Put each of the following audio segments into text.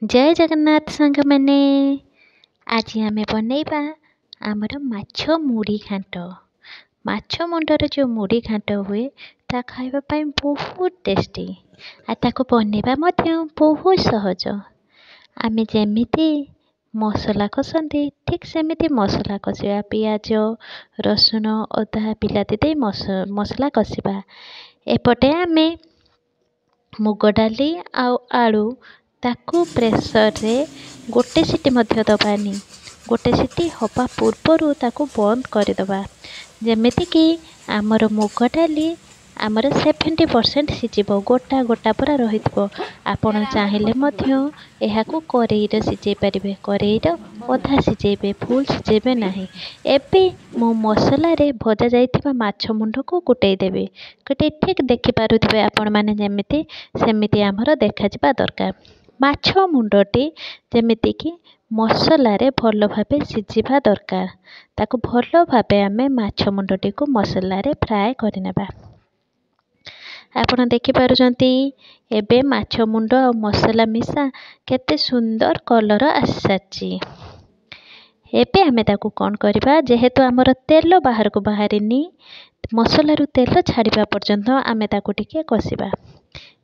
जय जगन्नाथ सांग मैंने आज आम बनैबा आमर माछ मुड़ी घाट। माछ मुंडर जो मुड़ी घाट हुए ता खाइबा बहुत टेस्टी ताको बनैबा बहुत सहज। आम जेमिति मसला कसती ठीक सेमिति मसला कषिबा पियाज रसुण अदा बिलाती दे मसला कषिबा। एपटे आमे मुग डाली आलू ताकू प्रेसर रे गोटे सीटी मध्य दबानी। गोटे सीटी हवा पूर्वर ताकू बंद करदबा जेमिति कि आमर मुग डाली आमर 70% सिझिबो गोटा गोटा पूरा रहितबो। आपण चाहिले मध्य एहाकू करेई रे सिझेई परिबे। करेई रे अधा सिझेइबे फुल सिझेइबे नाही। एबे मो मसला रे भजा जाइथिबा माछ मुंड को कुटै देबे। कुटै ठीक देखि पारुथिबे आपण माने जेमिति सेमिति आमर देखा जिबा दरकार। माछ मुंडटी जेमिति कि मसला रे भल भाबे सिझिबा दरकार। ताकू भल भाबे आमे माछ मुंडटी को मसला रे फ्राए करिनेबा। आपण देखि पारुचंती एबे माछ मुंड आ मसला मिसा केते सुंदर कलर आसाची। एबे आमे ताकू कोन करबा जेहेतु आमर तेल बाहर को बाहरिनी मसला रु तेल छाड़िबा पर्यंत आमे ताकू टिके कसिबा।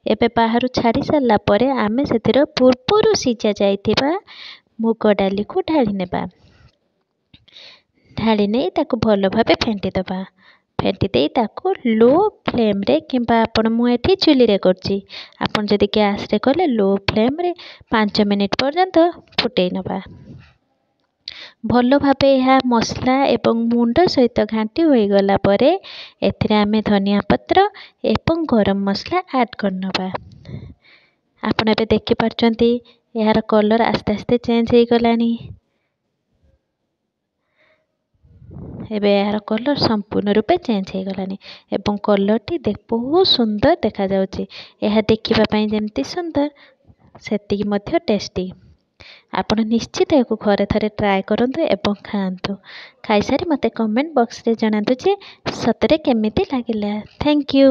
एबे बाहर छाड़ी सारा परे आमे सेतिर पूर्वरु सिझा जाइथिबा मुग डाली को ढाली नेबा। ढाली नै ताकू भल भाबे फेंटी दबा। फेंटी दे ताकू लो फ्लेम रे किंबा आपण मु एठी चुली रे करची आपण जदी गैस रे कले लो फ्लेम रे 5 मिनिट पर्यंत फुटै नबा। भल भाबे यह मसला एवं मुंड सहित घांटी होई गला परे एथिरे आमे धनिया पत्र एवं गरम मसला ऐड करनबा। आपण एबे देखि पारचंती यार कलर आस्ते आस्ते चेंज हो गलानी। एबे यार कलर संपूर्ण रूपे चेंज हो गलानी एवं कलर टी बहुत सुंदर देखा जाउची। यह देखिबा पई जेमती सुंदर सेतिकी मध्य टेस्टी। आपण निश्चित एको घरे थरे ट्राए करंतु एवं खांतु। खाई सारी मते कमेंट बॉक्स रे जणांतु जे सतरे केमिति लागिला। Thank you.